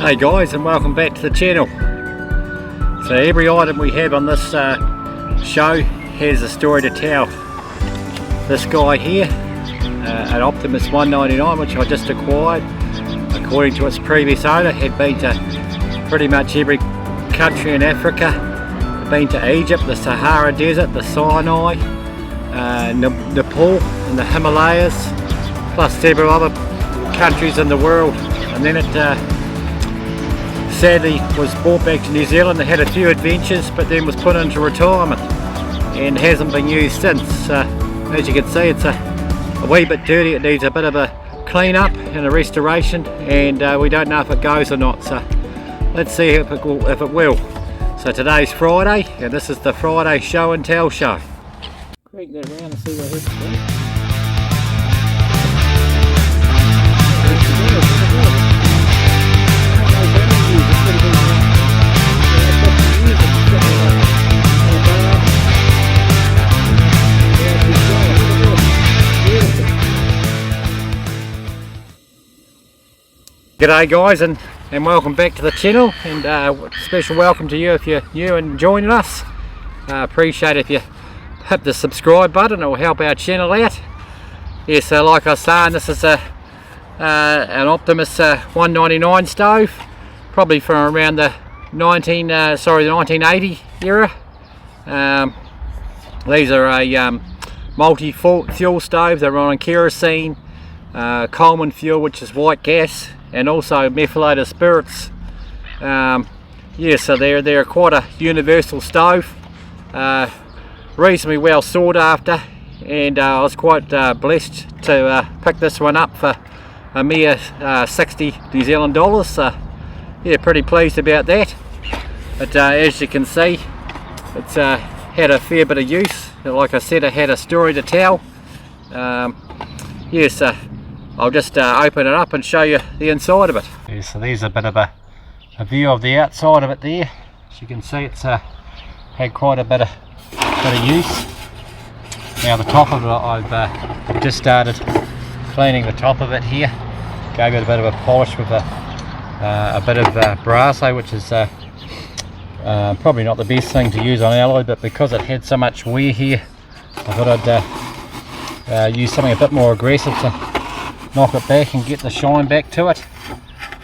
Hey guys, and welcome back to the channel. So every item we have on this show has a story to tell. This guy here, an Optimus 199, which I just acquired, according to its previous owner, had been to pretty much every country in Africa. Been to Egypt, the Sahara Desert, the Sinai, Nepal and the Himalayas, plus several other countries in the world. And then it sadly was brought back to New Zealand. It had a few adventures, but then was put into retirement and hasn't been used since. As you can see, it's a wee bit dirty. It needs a bit of a clean up and a restoration, and we don't know if it goes or not, so let's see if it will. So today's Friday, and this is the Friday show and tell show. Crank that around and see what happens. G'day guys, and welcome back to the channel, and special welcome to you if you're new and joining us. Appreciate if you hit the subscribe button. It will help our channel out. Yeah, so like I was saying, this is an Optimus 199 stove, probably from around the 1980 era. These are a multi-fuel stove. They run on kerosene, Coleman fuel, which is white gas, and also methylated spirits. Yeah, so they're quite a universal stove, reasonably well sought after, and I was quite blessed to pick this one up for a mere 60 New Zealand dollars. So yeah, pretty pleased about that. But as you can see, it's had a fair bit of use. Like I said, it had a story to tell. Yes, I'll just open it up and show you the inside of it. Yeah, so there's a bit of a view of the outside of it there. As you can see, it's had quite a bit of use. Now the top of it, I've just started cleaning the top of it here. Gave it a bit of a polish with a bit of Brasso, which is probably not the best thing to use on alloy, but because it had so much wear here, I thought I'd use something a bit more aggressive to knock it back and get the shine back to it.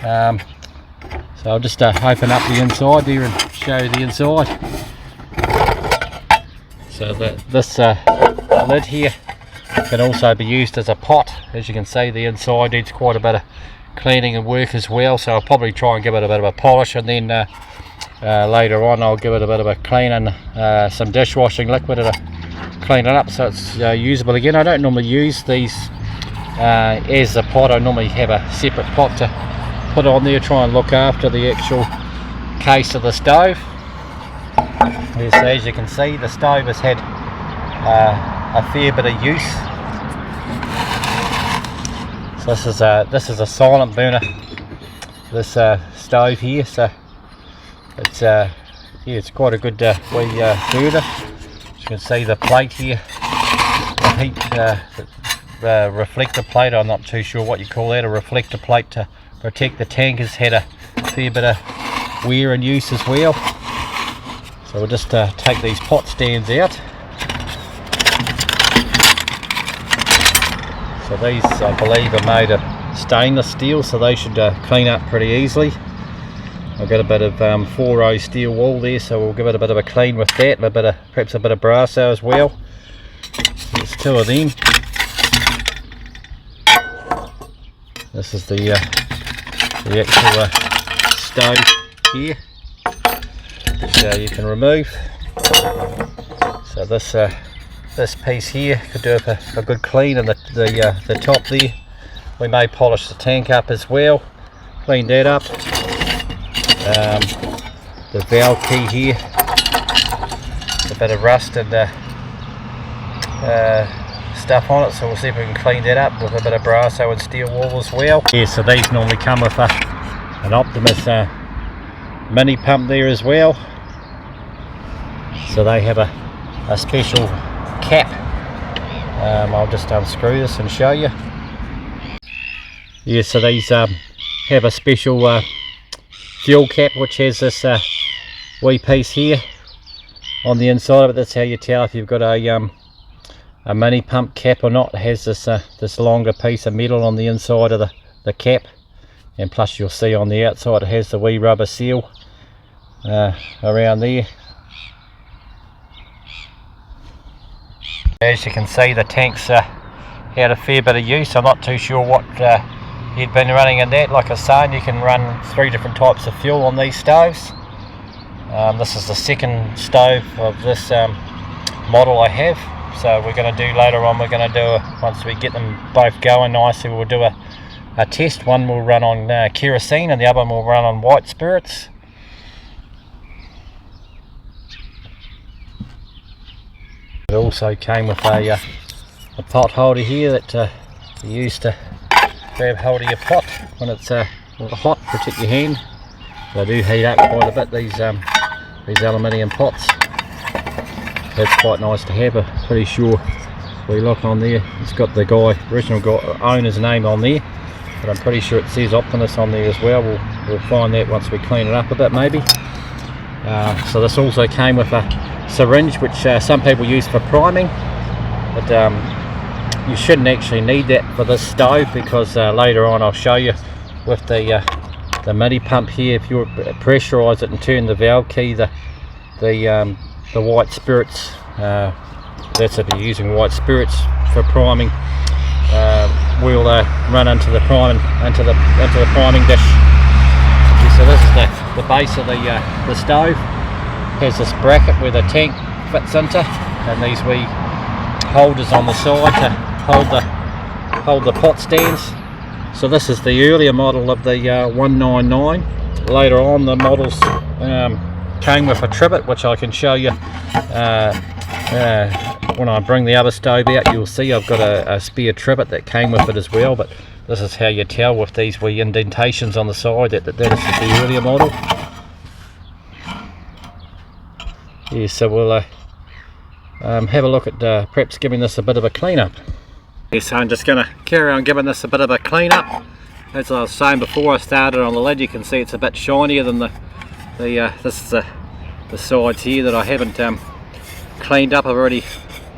So I'll just open up the inside there and show you the inside. So this lid here can also be used as a pot. As you can see, the inside needs quite a bit of cleaning and work as well, so I'll probably try and give it a bit of a polish, and then later on I'll give it a bit of a clean and some dishwashing liquid to clean it up so it's usable again. I don't normally use these as a pot. I normally have a separate pot to put on there, try and look after the actual case of the stove. Yes, so as you can see, the stove has had a fair bit of use. So this is a silent burner, this stove here, so it's yeah, it's quite a good wee burner. As you can see, the plate here, the heat reflector plate, I'm not too sure what you call that, a reflector plate to protect the tank, has had a fair bit of wear and use as well. So we'll just take these pot stands out. So these, I believe, are made of stainless steel, so they should clean up pretty easily. I've got a bit of 4-0 steel wool there, so we'll give it a bit of a clean with that, and perhaps a bit of Brasso as well. There's two of them. This is the actual stove here, which you can remove. So this piece here could do a good clean, and the top there, we may polish the tank up as well, clean that up. The valve key here, a bit of rust and stuff on it, so we'll see if we can clean that up with a bit of Brasso and steel wool as well. Yeah, so these normally come with an Optimus mini pump there as well, so they have a a special cap. I'll just unscrew this and show you. Yeah, so these have a special fuel cap which has this wee piece here on the inside of it. That's how you tell if you've got a mini pump cap or not. It has this this longer piece of metal on the inside of the cap, and plus you'll see on the outside it has the wee rubber seal around there. As you can see, the tank's had a fair bit of use. I'm not too sure what he'd been running in that. Like I was saying, you can run 3 different types of fuel on these stoves. This is the second stove of this model I have. So we're going to do later on, we're going to do, once we get them both going nicely, we'll do a test. One will run on kerosene and the other one will run on white spirits. It also came with a pot holder here that you use to grab hold of your pot when it's hot, protect your hand. They do heat up quite a bit, these aluminium pots. That's quite nice to have. I'm pretty sure we look on there, it's got the original owner's name on there, but I'm pretty sure it says Optimus on there as well. We'll find that once we clean it up a bit maybe. So this also came with a syringe which some people use for priming, but you shouldn't actually need that for this stove, because later on I'll show you with the mini pump here, if you pressurise it and turn the valve key, the white spirits, that's if you're using white spirits for priming, will run into the priming dish. So this is the base of the stove. Has this bracket where the tank fits into, and these wee holders on the side to hold the pot stands. So this is the earlier model of the 199. Later on the models came with a trivet, which I can show you when I bring the other stove out. You'll see I've got a spare trivet that came with it as well, but this is how you tell with these wee indentations on the side that is the earlier model. Yeah, so we'll have a look at perhaps giving this a bit of a clean up. Yeah, so I'm just going to carry on giving this a bit of a clean up. As I was saying before I started on the lid, you can see it's a bit shinier than this is the sides here that I haven't cleaned up. I've already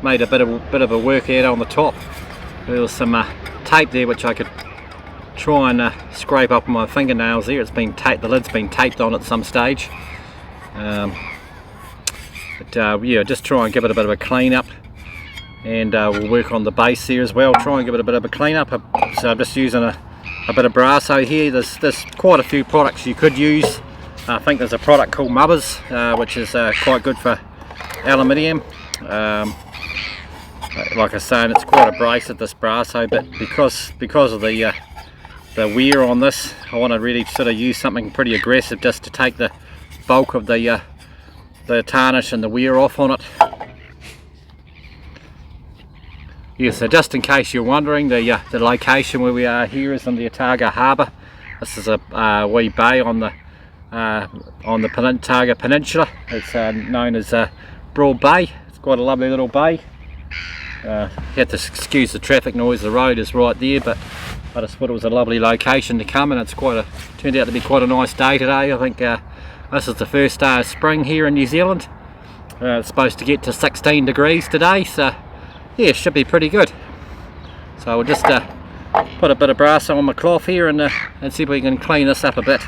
made a bit of a workout on the top. There was some tape there which I could try and scrape up with my fingernails there. It's been taped, the lid's been taped on at some stage. Yeah, just try and give it a bit of a clean up, and we'll work on the base there as well. Try and give it a bit of a clean up. So I'm just using a bit of Brasso here. There's quite a few products you could use. I think there's a product called Mubbers, which is quite good for aluminium. Like I was saying, it's quite abrasive, this Brasso, but because of the wear on this, I want to really sort of use something pretty aggressive just to take the bulk of the tarnish and the wear off on it. Yeah, so just in case you're wondering, the location where we are here is in the Otago Harbour. This is a wee bay on the Otago Peninsula. It's known as Broad Bay. It's quite a lovely little bay. You have to excuse the traffic noise, the road is right there, but I just thought it was a lovely location to come, and it's turned out to be quite a nice day today. I think this is the first day of spring here in New Zealand. It's supposed to get to 16 degrees today, so yeah, it should be pretty good. So we'll just put a bit of Brasso on my cloth here and see if we can clean this up a bit.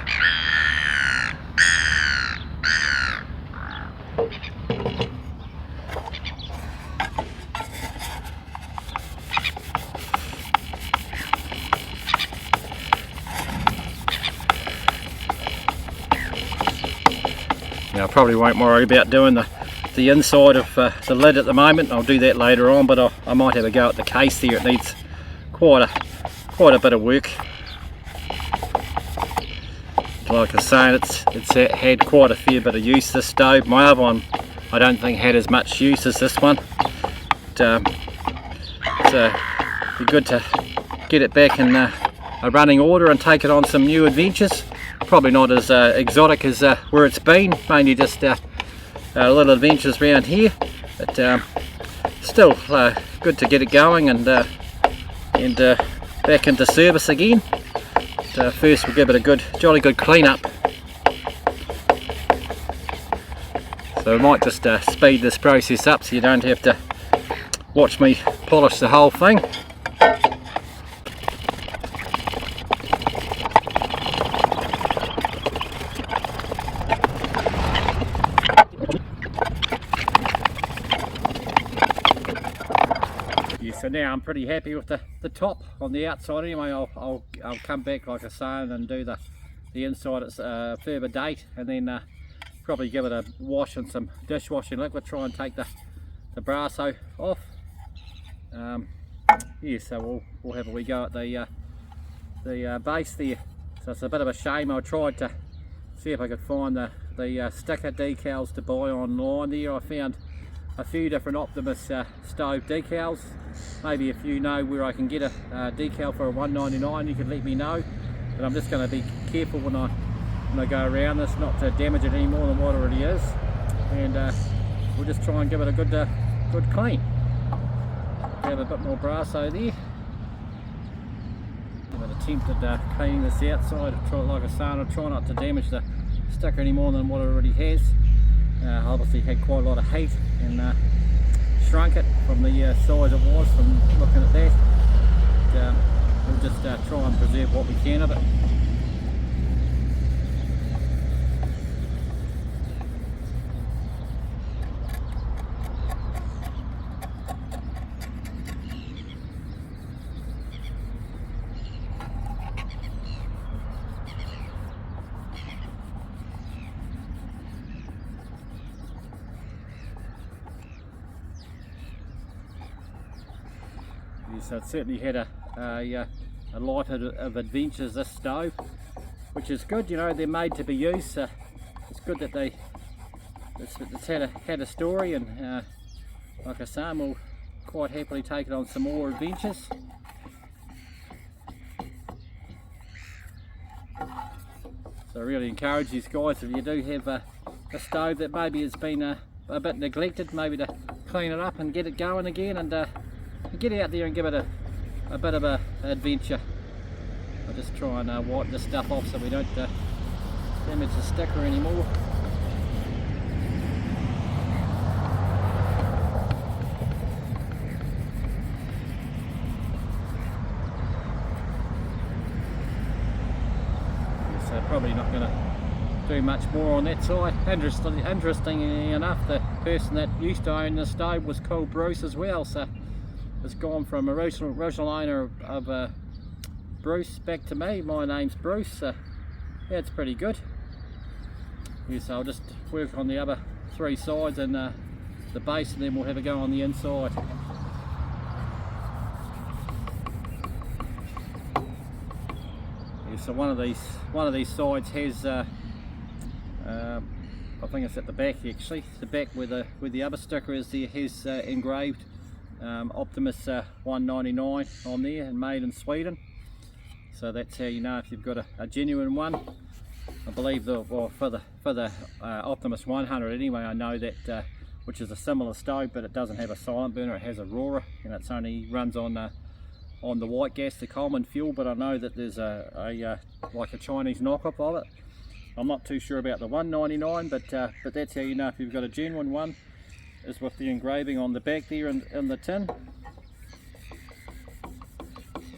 Now, I probably won't worry about doing the inside of the lid at the moment. I'll do that later on, but I might have a go at the case there. It needs quite a bit of work. Like I was saying, it's had quite a fair bit of use, this stove. My other one I don't think had as much use as this one. But, it'd be good to get it back in a running order and take it on some new adventures. Probably not as exotic as where it's been, mainly just little adventures around here. but still good to get it going and back into service again. But, first we'll give it a jolly good clean up. So we might just speed this process up so you don't have to watch me polish the whole thing. So now I'm pretty happy with the top on the outside. Anyway, I'll come back, like I say, and do the inside at a further date, and then probably give it a wash and some dishwashing liquid, try and take the brasso off. Yeah, so we'll have a wee go at the base there. So it's a bit of a shame. I tried to see if I could find the sticker decals to buy online there. I found a few different Optimus stove decals. Maybe if you know where I can get a decal for a $1.99, you could let me know. But I'm just going to be careful when I go around this, not to damage it any more than what it already is. And we'll just try and give it a good clean. Have a bit more brasso there. Give it attempt at cleaning this outside. Like I say, I'll try not to damage the sticker any more than what it already has. Obviously had quite a lot of heat and shrunk it from the size it was from looking at that. But, we'll just try and preserve what we can of it. So it certainly had a life of adventures, this stove, which is good. You know, they're made to be used. So it's good that it's had a story, and like I say, we'll quite happily take it on some more adventures. So I really encourage you guys, if you do have a stove that maybe has been a bit neglected, maybe to clean it up and get it going again, and get out there and give it a bit of a adventure. I'll just try and wipe this stuff off so we don't damage the sticker anymore. So probably not going to do much more on that side. Interestingly enough, the person that used to own the stove was called Bruce as well, so it's gone from original owner of Bruce back to me. My name's Bruce, so yeah, it's pretty good. Yeah, so I'll just work on the other three sides and the base, and then we'll have a go on the inside. Yeah, so one of these sides has I think it's at the back actually. The back where the other sticker is there has engraved Optimus 199 on there and made in Sweden. So that's how you know if you've got a genuine one. I believe for the Optimus 100 anyway, I know that which is a similar stove, but it doesn't have a silent burner, it has a roarer, and it's only runs on the white gas, the common fuel. But I know that there's like a Chinese knockoff of it. I'm not too sure about the 199, but that's how you know if you've got a genuine one, is with the engraving on the back there in the tin.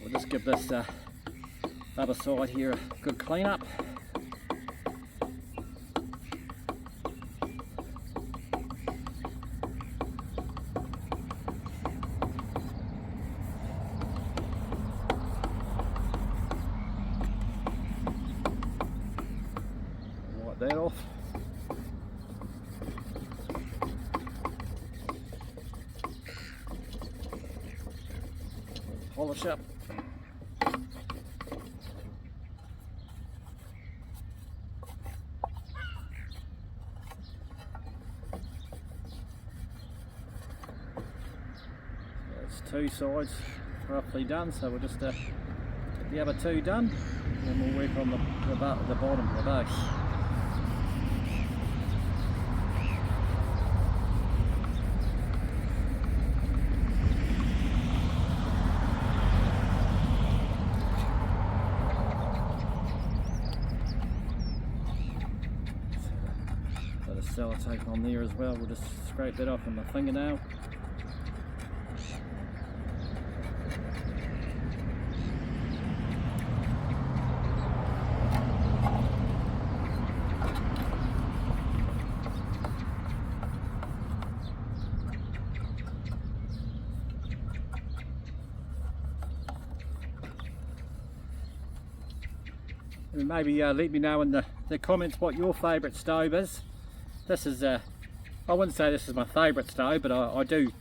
We'll just give this other side here a good clean up. Wipe that off. Polish up. That's two sides roughly done, so we'll just get the other two done, and then we'll work on the bottom, the base. sellotape on there as well. We'll just scrape that off with my fingernail. And maybe let me know in the comments what your favourite stove is. This is I wouldn't say this is my favourite stove, but I do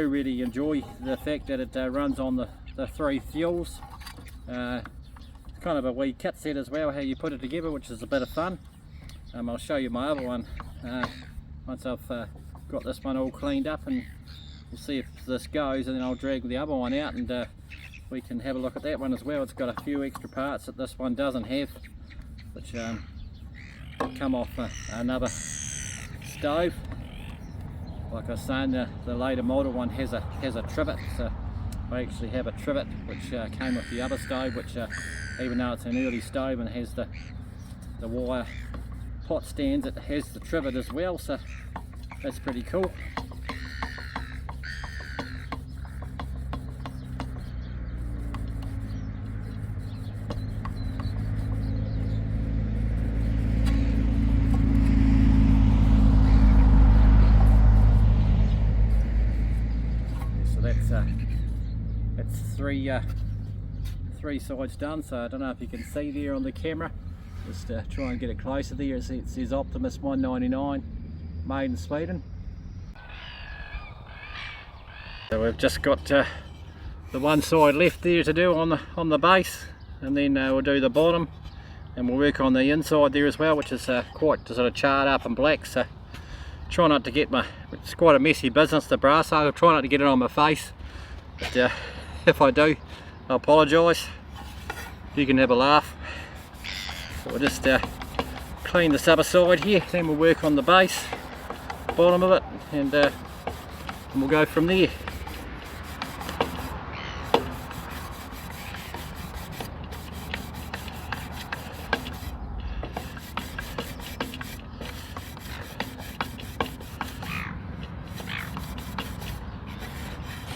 really enjoy the fact that it runs on the 3 fuels. It's kind of a wee kit set as well, how you put it together, which is a bit of fun. I'll show you my other one once I've got this one all cleaned up, and we'll see if this goes, and then I'll drag the other one out and we can have a look at that one as well. It's got a few extra parts that this one doesn't have, which come off another stove. Like I was saying, the later model one has a trivet, so I actually have a trivet which came with the other stove, which even though it's an early stove and has the wire pot stands, it has the trivet as well, so that's pretty cool. It's three sides done, so I don't know if you can see there on the camera. Just try and get it closer there. It says Optimus 199, made in Sweden. So we've just got the one side left there to do on the base, and then we'll do the bottom, and we'll work on the inside there as well, which is quite sort of charred up and black. So try not to get it's quite a messy business, the brass. I'll try not to get it on my face, but if I do, I apologise. You can have a laugh. So we'll just clean this other side here, then we'll work on the base, bottom of it, and we'll go from there.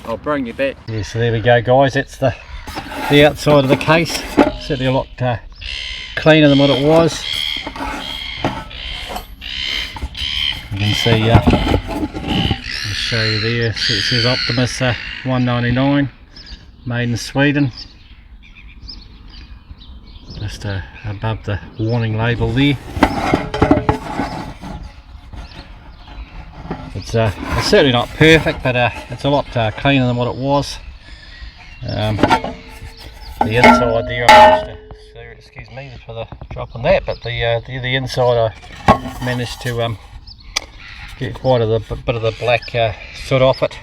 I'll bring you back. Yeah, so there we go guys, that's the outside of the case. Certainly a lot cleaner than what it was. You can see, I'll show you there, so it says Optimus 199, made in Sweden. Just above the warning label there. It's certainly not perfect, but it's a lot cleaner than what it was. The inside there, excuse me for the drop on that, but the inside I managed to get quite a bit of the black soot off it.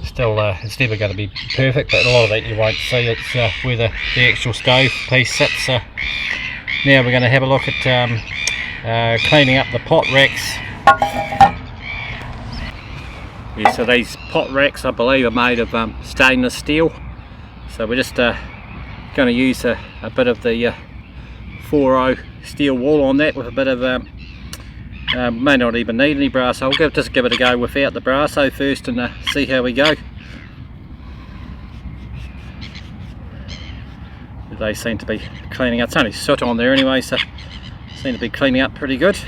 Still, it's never going to be perfect, but a lot of that you won't see. It's where the actual stove piece sits. So now we're going to have a look at cleaning up the pot racks. Yeah, so these pot racks I believe are made of stainless steel, so we're just going to use a bit of the 4.0 steel wool on that with a bit of may not even need any brass. I'll just give it a go without the brasso first and see how we go. They seem to be cleaning up. It's only soot on there anyway, so seem to be cleaning up pretty good.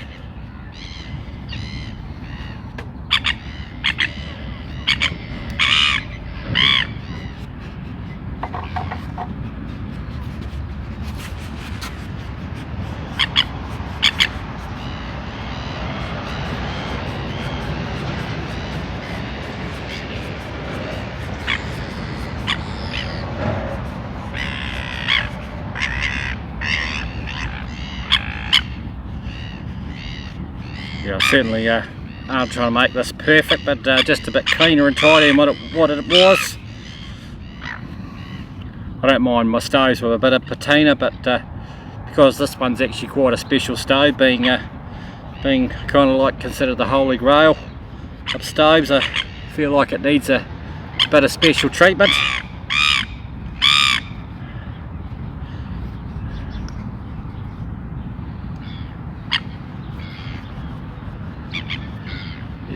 Yeah, certainly I'm trying to make this perfect, but just a bit cleaner and tidier than what it was. I don't mind my stoves with a bit of patina, but because this one's actually quite a special stove, being kind of like considered the holy grail of stoves, I feel like it needs a bit of special treatment.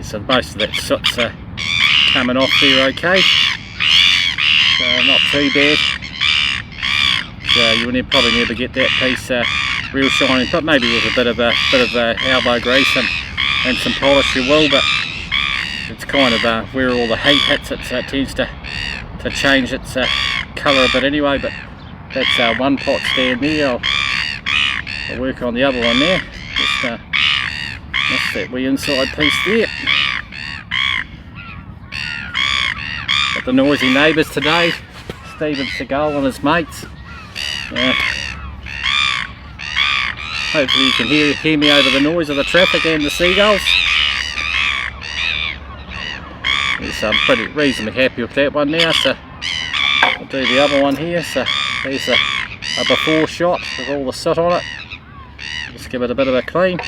so most of that soot's coming off there okay, so not too bad. So you will probably never get that piece real shiny, but maybe with a bit of elbow grease and some polish you will, but it's kind of where all the heat hits it, so it tends to change its colour a bit anyway. But that's one pot stand there. I'll work on the other one there. Just, that's that wee inside piece there. Got the noisy neighbours today, Steven Seagull and his mates. Hopefully you can hear me over the noise of the traffic and the seagulls. Yes, I'm pretty reasonably happy with that one now, so I'll do the other one here. So there's a before shot with all the soot on it. Just give it a bit of a clean.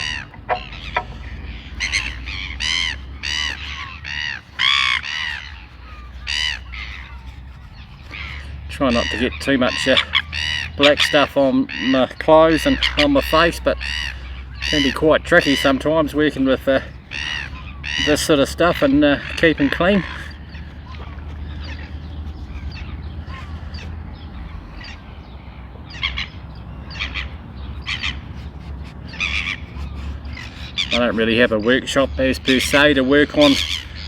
Try not to get too much black stuff on my clothes and on my face, but it can be quite tricky sometimes working with this sort of stuff and keeping clean. I don't really have a workshop as per se to work on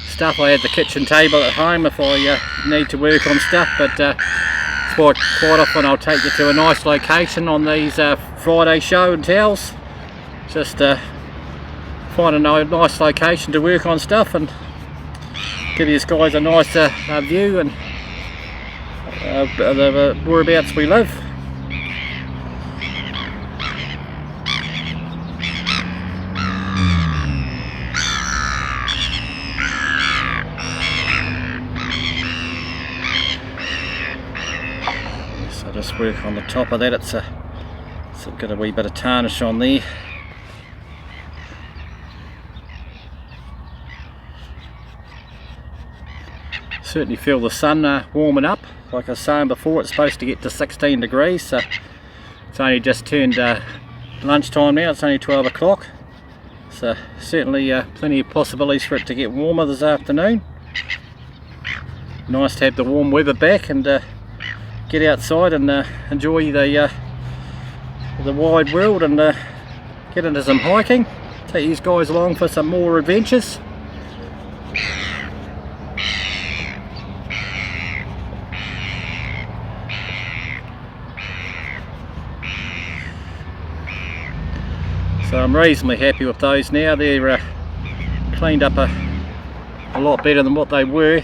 stuff. I have the kitchen table at home if I need to work on stuff, but quite often I'll take you to a nice location on these Friday show and tells. Just find a nice location to work on stuff and give you guys a nice view and whereabouts we live. So just work on the top of that. It's got a wee bit of tarnish on there. Certainly feel the sun warming up. Like I was saying before, it's supposed to get to 16 degrees, so it's only just turned lunchtime now. It's only 12 o'clock, so certainly plenty of possibilities for it to get warmer this afternoon. Nice to have the warm weather back and get outside and enjoy the wide world and get into some hiking. Take these guys along for some more adventures. So I'm reasonably happy with those now. They're cleaned up a lot better than what they were.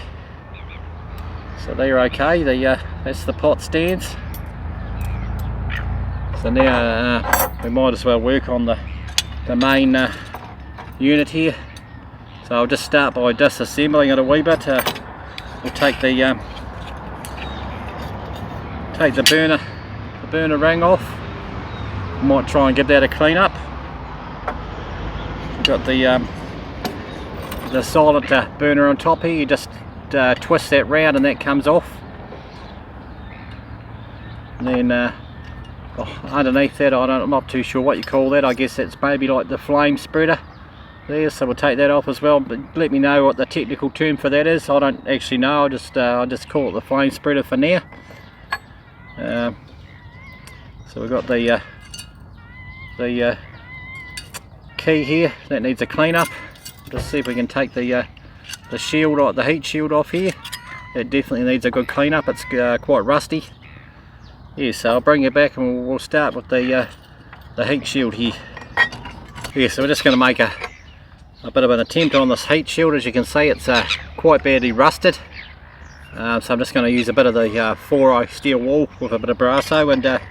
So they're okay. That's the pot stands. So now we might as well work on the main unit here. So I'll just start by disassembling it a wee bit. We'll take the burner ring off. Might try and give that a clean up. Got the silent burner on top here. You just twist that round and that comes off. And then underneath that, I'm not too sure what you call that. I guess it's maybe like the flame spreader there. So we'll take that off as well. But let me know what the technical term for that is. I don't actually know. I just call it the flame spreader for now. So we've got the key here that needs a clean up. Just see if we can take the shield, the heat shield off here. It definitely needs a good clean up. It's quite rusty. Yeah, so I'll bring it back and we'll start with the heat shield here. Yeah, so we're just going to make a bit of an attempt on this heat shield. As you can see, it's quite badly rusted. So I'm just going to use a bit of the 4i steel wool with a bit of Brasso, and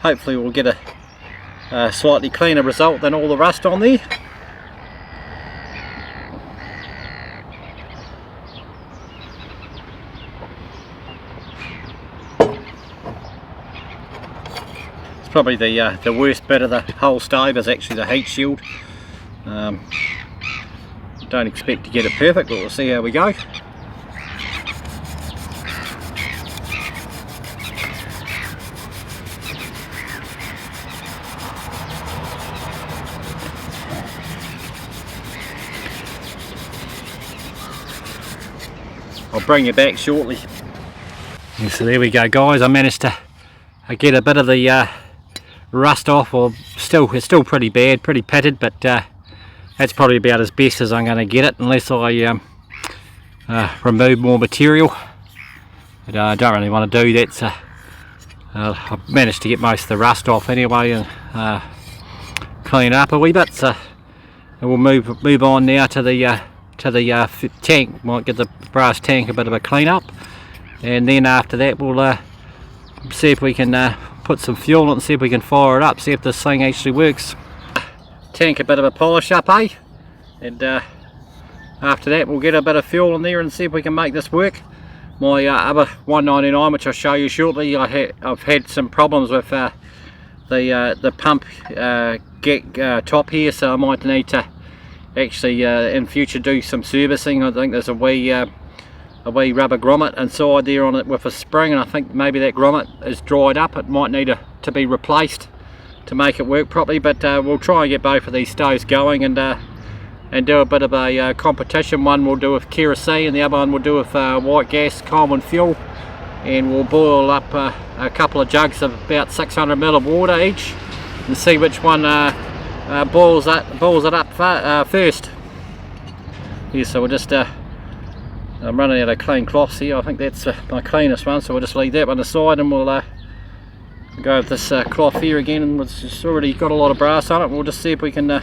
hopefully we'll get a slightly cleaner result than all the rust on there. It's probably the worst bit of the whole stove is actually the heat shield. Don't expect to get it perfect, but we'll see how we go. I'll bring you back shortly. Yeah, so there we go guys, I managed to get a bit of the rust off, or it's still pretty bad, pretty pitted, but that's probably about as best as I'm going to get it, unless I remove more material. But I don't really want to do that, so I've managed to get most of the rust off anyway and clean it up a wee bit. So we'll move on now to the tank. Might get the brass tank a bit of a clean up, and then after that we'll see if we can put some fuel in it and see if we can fire it up, see if this thing actually works. Tank a bit of a polish up, and after that we'll get a bit of fuel in there and see if we can make this work. My other 199, which I'll show you shortly, I've had some problems with the pump top here, so I might need to actually in future do some servicing. I think there's a wee rubber grommet inside there on it with a spring, and I think maybe that grommet is dried up. It might need to be replaced to make it work properly, but we'll try and get both of these stoves going and do a bit of a competition. One we'll do with kerosene and the other one we'll do with white gas common fuel, and we'll boil up a couple of jugs of about 600 ml of water each and see which one boils it up first. Yeah, so we'll just I'm running out of clean cloths here. I think that's my cleanest one, so we'll just leave that one aside, and we'll go with this cloth here again, and it's already got a lot of brass on it. We'll just see if we can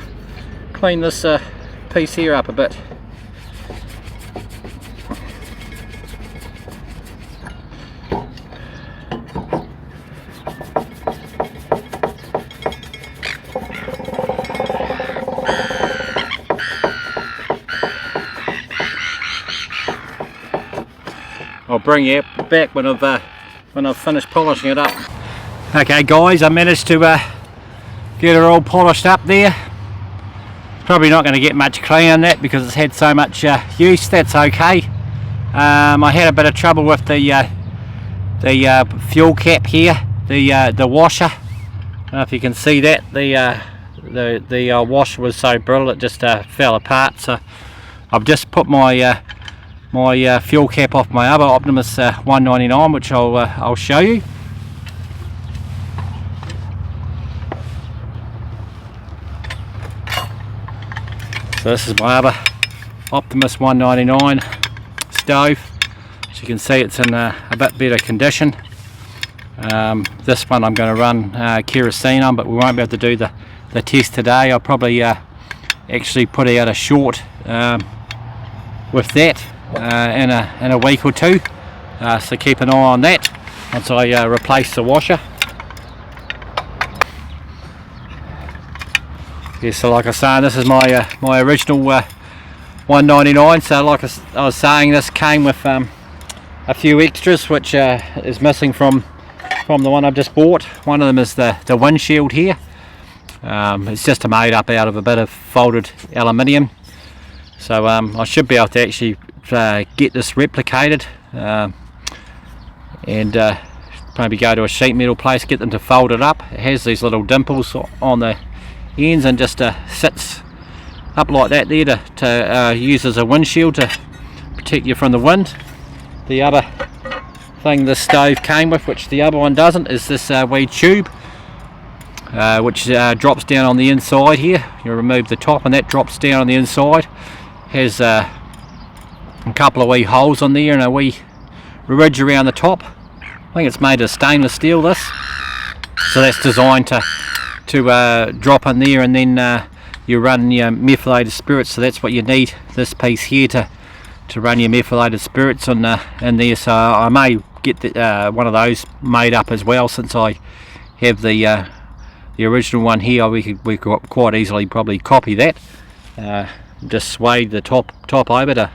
clean this piece here up a bit. I'll bring you back when I've finished polishing it up. Okay guys, I managed to get it all polished up there. Probably not going to get much clean on that because it's had so much use. That's okay. I had a bit of trouble with the fuel cap here, the washer. I don't know if you can see that. The washer was so brittle it just fell apart. So I've just put my fuel cap off my other Optimus 199, which I'll show you. So this is my other Optimus 199 stove. As you can see, it's in a bit better condition. This one I'm going to run kerosene on, but we won't be able to do the test today. I'll probably actually put out a short with that in a week or two. So keep an eye on that once I replace the washer. Yeah, so like I was saying, this is my original 199. So like I was saying, this came with a few extras which is missing from the one I've just bought. One of them is the windshield here. It's just made up out of a bit of folded aluminium. So I should be able to actually get this replicated and maybe go to a sheet metal place, get them to fold it up. It has these little dimples on the ends and just sits up like that there to use as a windshield to protect you from the wind. The other thing this stove came with, which the other one doesn't, is this wee tube which drops down on the inside here. You remove the top and that drops down on the inside. Has a couple of wee holes on there and a wee ridge around the top. I think it's made of stainless steel, this, so that's designed to drop in there, and then you run your methylated spirits. So that's what you need, this piece here, to run your methylated spirits in there. So I may get one of those made up as well, since I have the original one here. We could quite easily probably copy that. Just swayed the top over to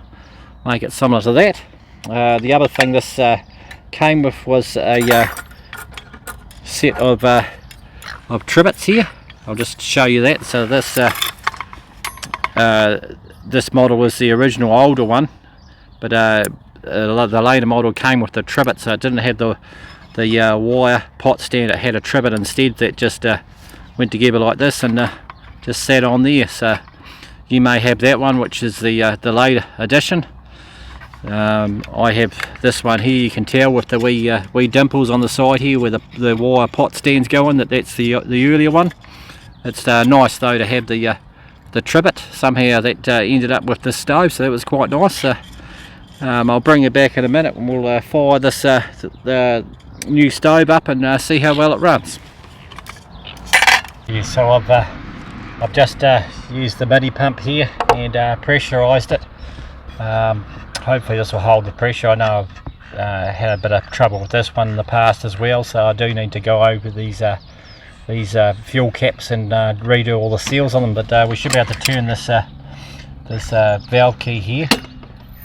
make it similar to that. The other thing this came with was a set of trivets here. I'll just show you that. So this model was the original older one, but the later model came with the trivet, so it didn't have the wire pot stand. It had a trivet instead that just went together like this and just sat on there. So you may have that one, which is the later edition. I have this one here, you can tell with the wee dimples on the side here where the wire pot stands going, that's the earlier one. It's nice though to have the trivet. Somehow that ended up with this stove, so that was quite nice. I'll bring it back in a minute and we'll fire this the new stove up and see how well it runs. Yeah, so I've just used the mini pump here and pressurised it. Hopefully this will hold the pressure. I know I've had a bit of trouble with this one in the past as well, so I do need to go over these fuel caps and redo all the seals on them, but we should be able to turn this valve key here,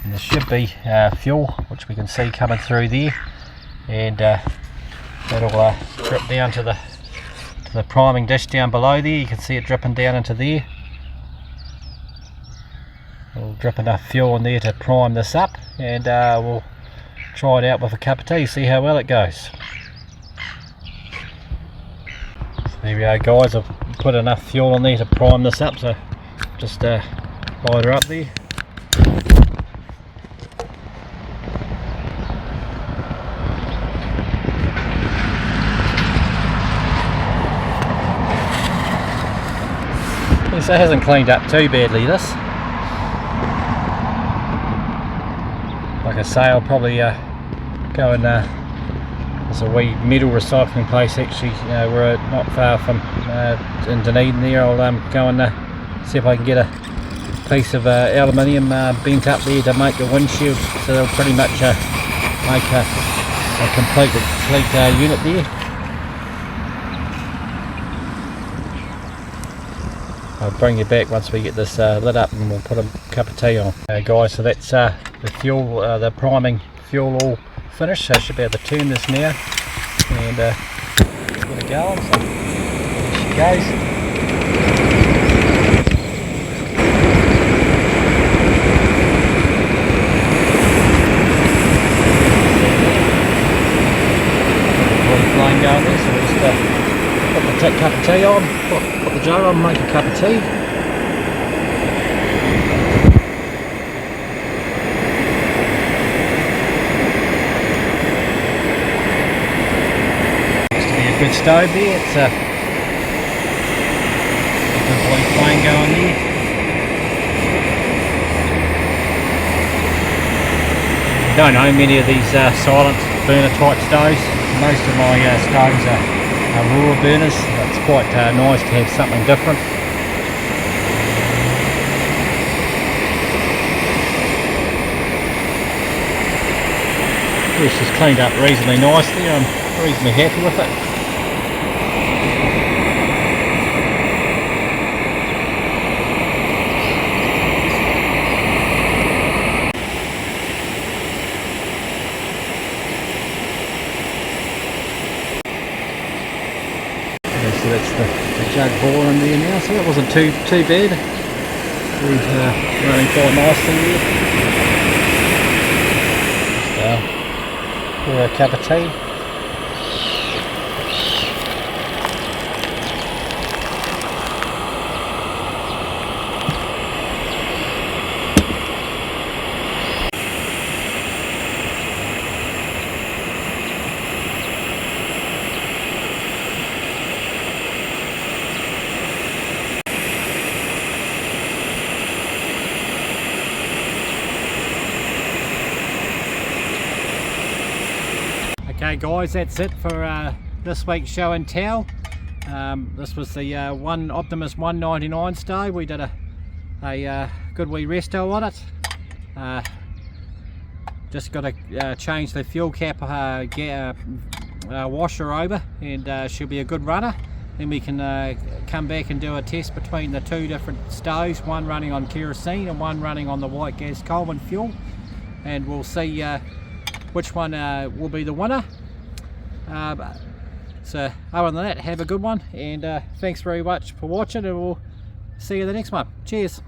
and there should be fuel which we can see coming through there, and that'll drip down to the priming dish down below there. You can see it dripping down into there. We'll drip enough fuel in there to prime this up, and we'll try it out with a cup of tea, see how well it goes. So there we go guys, I've put enough fuel in there to prime this up, so just light her up there. Yes, it hasn't cleaned up too badly, this. Like I say, I'll probably go and there's a wee metal recycling place actually, we're not far from in Dunedin there. I'll go and see if I can get a piece of aluminium bent up there to make a windshield, so they'll pretty much make a complete unit there. I'll bring you back once we get this lit up and we'll put a cup of tea on. Guys, so that's the fuel, the priming fuel all finished, so I should be able to turn this now and get it going. So there she goes. Flame going there, so we'll just put the cup of tea on, put the jar on, make a cup of tea. Looks to be a good stove there, it's a good blue flame going there. I don't know many of these silent burner type stoves. Most of my stoves are raw burners. It's quite nice to have something different. It's just cleaned up reasonably nicely. I'm reasonably happy with it. So that's the jug bore in there now, so that wasn't too bad. We're running quite nicely there. Just pour a cup of tea. Okay guys, that's it for this week's show and tell. This was the Optimus 199 stove. We did a good wee resto on it. Just got to change the fuel cap washer over, and she'll be a good runner. Then we can come back and do a test between the two different stoves, one running on kerosene and one running on the white gas Coleman fuel, and we'll see which one will be the winner. So other than that, have a good one, and thanks very much for watching, and we'll see you in the next one. Cheers.